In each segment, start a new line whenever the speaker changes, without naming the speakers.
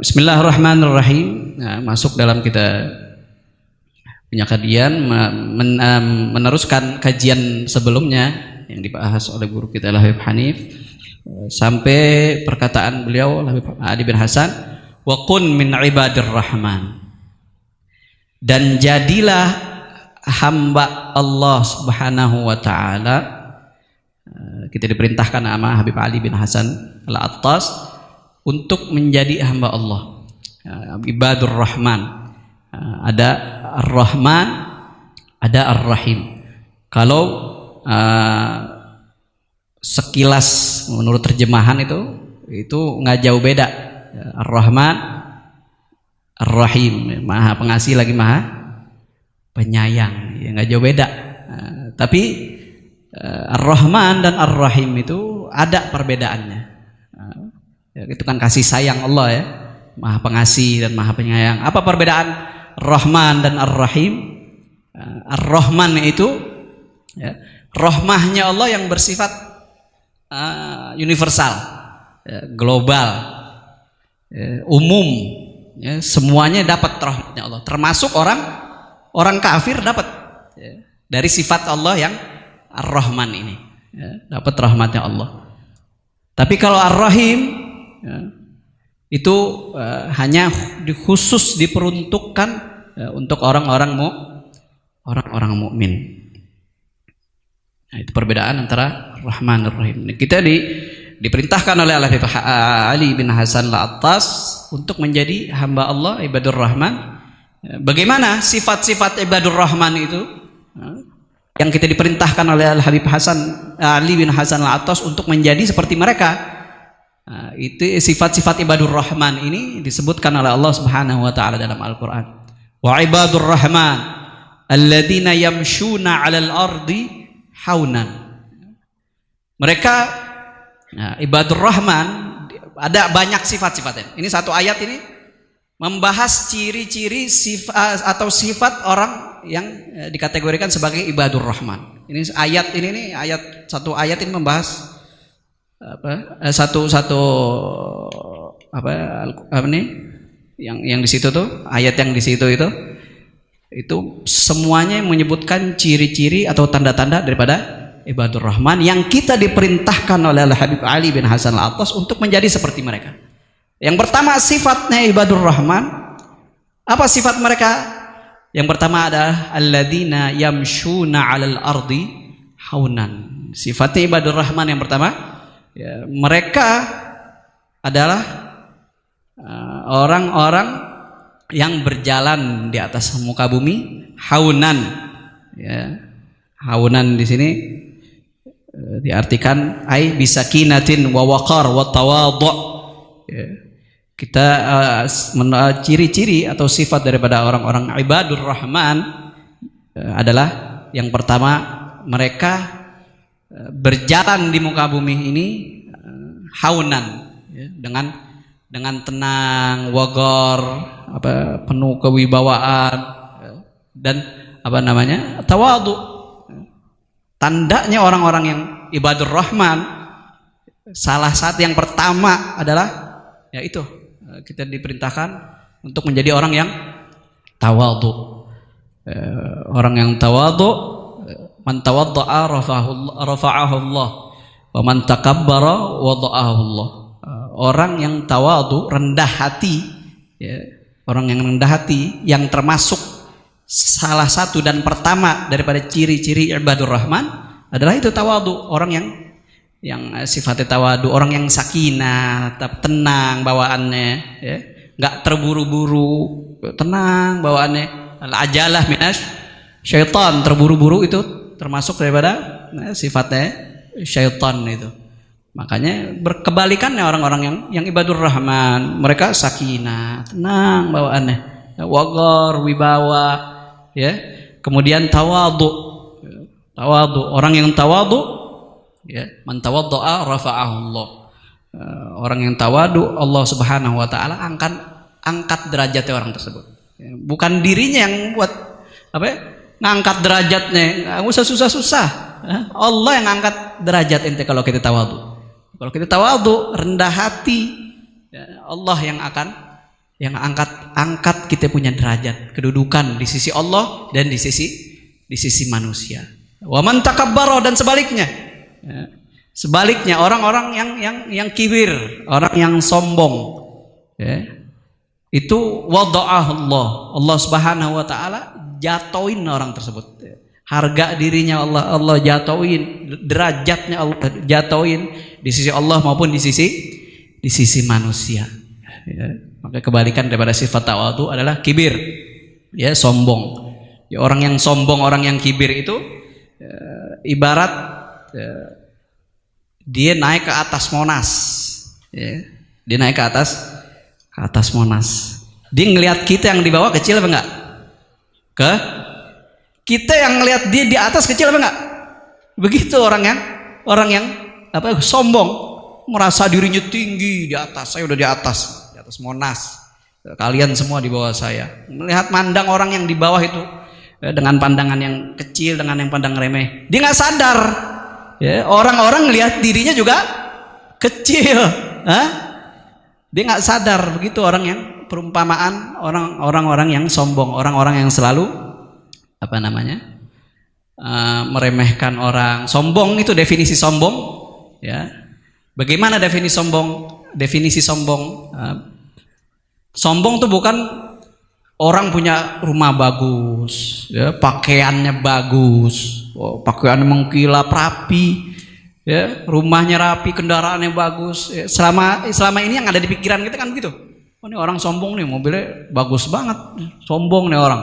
Bismillahirrahmanirrahim. Nah, masuk dalam kita punya kajian meneruskan kajian sebelumnya yang dibahas oleh guru kita Habib Hanif sampai perkataan beliau Habib Ali bin Hasan, wa kun min ibadir rahman, dan jadilah hamba Allah Subhanahu wa taala. Kita diperintahkan sama Habib Ali bin Hasan Al-Attas untuk menjadi hamba Allah, ibadur rahman. Ada ar-rahman, ada ar-rahim. Kalau sekilas menurut terjemahan itu nggak jauh beda. Ar-rahman, ar-rahim, maha pengasih lagi maha penyayang, ya, nggak jauh beda. Tapi ar-rahman dan ar-rahim itu ada perbedaannya. Ya, itu kan kasih sayang Allah, ya, maha pengasih dan maha penyayang. Apa perbedaan Rahman dan Ar-Rahim? Ar-Rahman itu, ya, rahmahnya Allah yang bersifat universal, ya, global, ya, umum, ya, semuanya dapat rahmatnya Allah, termasuk orang kafir dapat, ya, dari sifat Allah yang Ar-Rahman ini, ya, dapat rahmatnya Allah. Tapi kalau Ar-Rahim, ya, itu hanya khusus diperuntukkan untuk orang-orang mukmin. Nah, itu perbedaan antara Rahman dan Rahim. Kita diperintahkan oleh Ali bin Hasan Al-Attas untuk menjadi hamba Allah, ibadur Rahman. Bagaimana sifat-sifat ibadur Rahman itu yang kita diperintahkan oleh Habib Ali bin Hasan Al-Attas untuk menjadi seperti mereka? Nah, itu sifat-sifat ibadur rahman ini disebutkan oleh Allah Subhanahu wa taala dalam Al-Qur'an. Wa ibadur rahman alladzina yamshuna 'alal ardi haunan. Mereka, nah, ibadur rahman ada banyak sifat-sifatnya. Ini satu ayat ini membahas ciri-ciri sifat atau sifat orang yang dikategorikan sebagai ibadur rahman. Ini ayat ini nih, satu ayat ini membahas satu yang di situ tuh, ayat yang di situ itu semuanya menyebutkan ciri-ciri atau tanda-tanda daripada ibadur rahman yang kita diperintahkan oleh Habib Ali bin Hasan Al-Attas untuk menjadi seperti mereka. Yang pertama sifatnya ibadur rahman. Apa sifat mereka? Yang pertama adalah alladzina yamshuna 'alal ardi haunan. Sifatnya ibadur rahman yang pertama, ya, mereka adalah orang-orang yang berjalan di atas muka bumi haunan, ya. Haunan di sini diartikan ai bisakinatin wa waqar wa tawadhu, ya. Kita ciri-ciri atau sifat daripada orang-orang ibadur rahman adalah yang pertama, mereka berjalan di muka bumi ini haunan, ya, dengan tenang, wagor, penuh kewibawaan, dan tawadhu. Tandanya orang-orang yang ibadur rahman, salah satu yang pertama adalah, ya, itu kita diperintahkan untuk menjadi orang yang tawadhu. Orang yang tawadhu, man tawadda'a rafa'ahu Allah wa man takabbara wada'ahu Allah. Orang yang tawadhu, rendah hati, ya, orang yang rendah hati yang termasuk salah satu dan pertama daripada ciri-ciri ibadur rahman adalah itu tawadhu. Orang yang sifatnya tawadhu, orang yang sakinah, tenang bawaannya, ya, nggak terburu-buru, tenang bawaannya. Al-ajalah minas syaitan, terburu-buru itu termasuk daripada sifatnya syaitan itu. Makanya berkebalikannya orang-orang yang ibadur rahman, mereka sakinah, tenang bawaannya, waqar, wibawa, ya. Kemudian tawadhu, orang yang tawadhu, ya, man tawaddaa rafa'ahu Allah. Orang yang tawadhu, Allah Subhanahu wa taala angkat derajatnya orang tersebut. Bukan dirinya yang buat ngangkat derajatnya, nggak usah susah-susah. Allah yang angkat derajat ente kalau kita tawadhu. Kalau kita tawadhu, rendah hati, ya, Allah yang akan yang angkat kita punya derajat, kedudukan di sisi Allah dan di sisi manusia. Wa man takabbara, dan sebaliknya. Sebaliknya orang-orang yang kibir, orang yang sombong, itu wada'ahullah, Allah Subhanahu wa taala jatuhin orang tersebut. Harga dirinya Allah jatuhin, derajatnya Allah jatuhin di sisi Allah maupun di sisi manusia. Maka kebalikan daripada sifat tawadhu adalah kibir, sombong. Orang yang sombong, orang yang kibir itu ibarat dia naik ke atas Monas, dia naik ke atas Monas. Dia ngelihat kita yang di bawah kecil apa enggak? Kita yang ngelihat dia di atas kecil apa enggak? Begitu orang yang sombong, merasa dirinya tinggi di atas. Saya udah di atas Monas. Kalian semua di bawah saya. Melihat mandang orang yang di bawah itu dengan pandangan yang kecil, dengan yang pandang remeh. Dia nggak sadar. Orang-orang ngelihat dirinya juga kecil. Dia nggak sadar. Begitu orang yang perumpamaan orang-orang yang sombong, orang-orang yang selalu meremehkan orang. Sombong itu definisi sombong, Bagaimana definisi sombong? Sombong itu bukan orang punya rumah bagus, pakaiannya bagus, pakaiannya mengkilap rapi, rumahnya rapi, kendaraannya bagus. Selama ini yang ada di pikiran kita kan begitu. Oh, ini orang sombong nih, mobilnya bagus banget, sombong nih orang.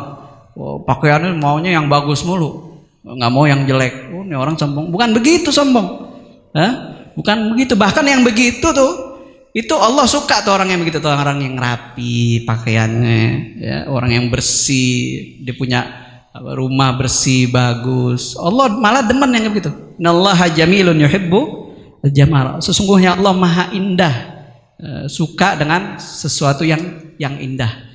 Pakaiannya maunya yang bagus mulu, nggak mau yang jelek. Oh, ini orang sombong. Bukan begitu sombong. Bukan begitu. Bahkan yang begitu tuh, itu Allah suka tuh orang yang begitu, tuh orang yang rapi pakaiannya, orang yang bersih, dia punya rumah bersih bagus. Allah malah demen yang begitu. Innallaha jamilun yuhibbu al-jamal. Sesungguhnya Allah maha indah, suka dengan sesuatu yang indah.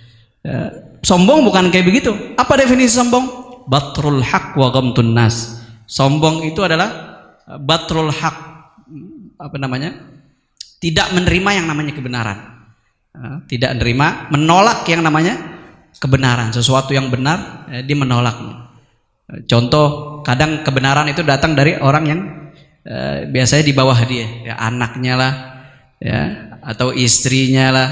Sombong bukan kayak begitu. Apa definisi sombong? Batrul haq wa ghamtun nas. Sombong itu adalah batrul haq, tidak menerima yang namanya kebenaran, tidak menerima, menolak yang namanya kebenaran. Sesuatu yang benar dia menolaknya. Contoh, kadang kebenaran itu datang dari orang yang biasanya di bawah dia, anaknya lah, atau istrinya lah.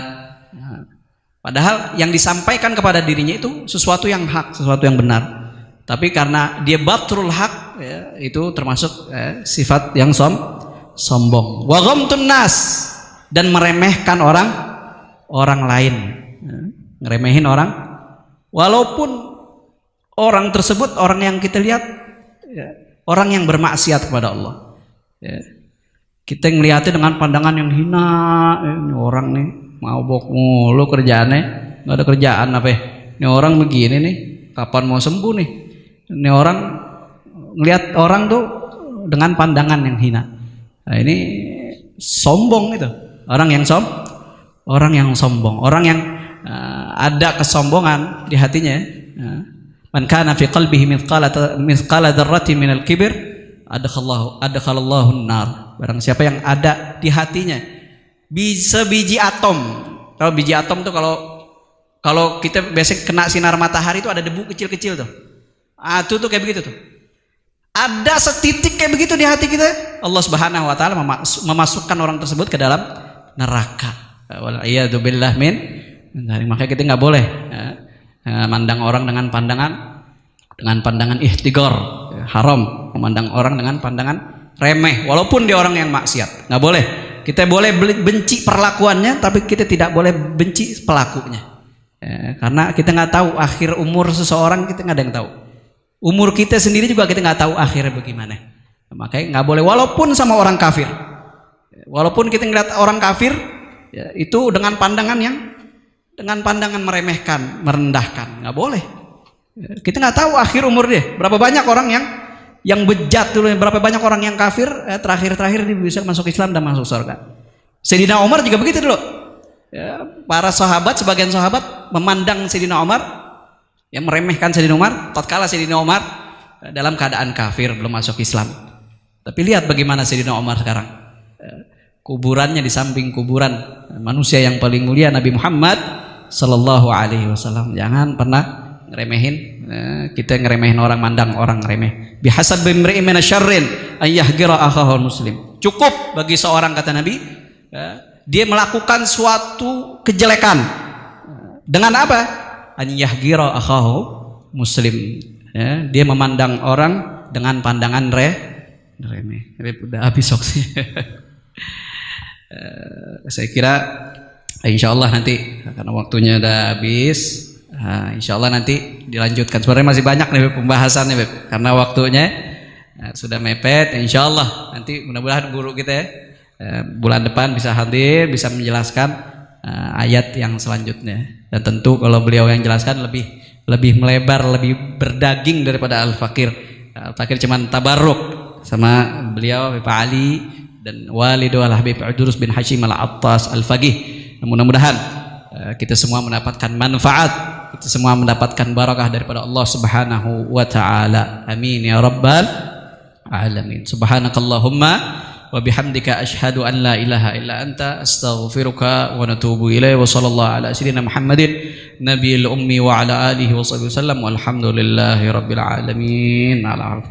Padahal yang disampaikan kepada dirinya itu sesuatu yang hak, sesuatu yang benar. Tapi karena dia batrul haq, itu termasuk sifat yang sombong. Wa ghamtun nas, dan meremehkan orang lain, ngeremehin orang, walaupun orang tersebut orang yang kita lihat orang yang bermaksiat kepada Allah. Kita ngelihatnya dengan pandangan yang hina. Ini orang nih mabok mulu kerjaannya, nggak ada kerjaan apa ya? Ini orang begini nih, kapan mau sembuh nih? Ini orang ngelihat orang tuh dengan pandangan yang hina. Nah, ini sombong itu, orang yang sombong, orang yang ada kesombongan di hatinya. Man kana fi qalbihi mithqala dzarratin minal kibr adkhalallahu an-nar. Barang siapa yang ada di hatinya sebiji atom. Kalau biji atom tuh kalau kita biasanya kena sinar matahari itu ada debu kecil-kecil tuh. Itu tuh kayak begitu tuh. Ada setitik kayak begitu di hati kita, Allah Subhanahu wa taala memasukkan orang tersebut ke dalam neraka. Wal-iyadu billah min. Makanya kita nggak boleh memandang orang dengan pandangan ihtigar, haram memandang orang dengan pandangan remeh walaupun dia orang yang maksiat. Nggak boleh. Kita boleh benci perlakuannya, tapi kita tidak boleh benci pelakunya. Karena kita nggak tahu akhir umur seseorang, kita nggak ada yang tahu. Umur kita sendiri juga kita nggak tahu akhirnya bagaimana. Makanya nggak boleh, walaupun sama orang kafir. Walaupun kita ngeliat orang kafir, itu dengan pandangan meremehkan, merendahkan, nggak boleh. Kita nggak tahu akhir umur dia. Berapa banyak orang yang bejat dulu, berapa banyak orang yang kafir, terakhir dia bisa masuk Islam dan masuk surga. Sayyidina Umar juga begitu dulu. Para sahabat, sebagian sahabat memandang Sayyidina Umar, yang meremehkan Sayyidina Umar, tatkala Sayyidina Umar dalam keadaan kafir, belum masuk Islam. Tapi lihat bagaimana Sayyidina Umar sekarang. Kuburannya di samping kuburan manusia yang paling mulia, Nabi Muhammad Sallallahu Alaihi Wasallam. Jangan pernah ngeremehin, kita ngeremehin orang, mandang orang remeh. Bihasab bimri'in minasyarrin an yahgira akhahul muslim. Cukup bagi seorang, kata Nabi, dia melakukan suatu kejelekan dengan apa? An yahgira akhahu muslim. Dia memandang orang dengan pandangan remeh. Udah habis waktunya. Saya kira insyaallah nanti karena waktunya udah habis, insyaallah nanti dilanjutkan. Sebenarnya masih banyak nih pembahasannya, Beb, karena waktunya sudah mepet. Insyaallah nanti mudah-mudahan guru kita bulan depan bisa hadir, bisa menjelaskan ayat yang selanjutnya. Dan tentu kalau beliau yang jelaskan lebih melebar, lebih berdaging daripada Al-Fakir. Al-Fakir cuman tabarruk sama beliau Pak Ali dan Walidu Al-Habib Udurus bin Hashim Al-Attas Al-Faqih. Mudah-mudahan kita semua mendapatkan manfaat, kita semua mendapatkan barakah daripada Allah Subhanahu wa taala. Amin ya rabbal alamin. Subhanakallahumma wa bihamdika asyhadu an la ilaha illa anta astaghfiruka wa natubu ilaihi wa sallallahu ala sayyidina Muhammadin nabiyil ummi wa ala alihi wa sahbihi wasallam walhamdulillahi rabbil alamin. Ala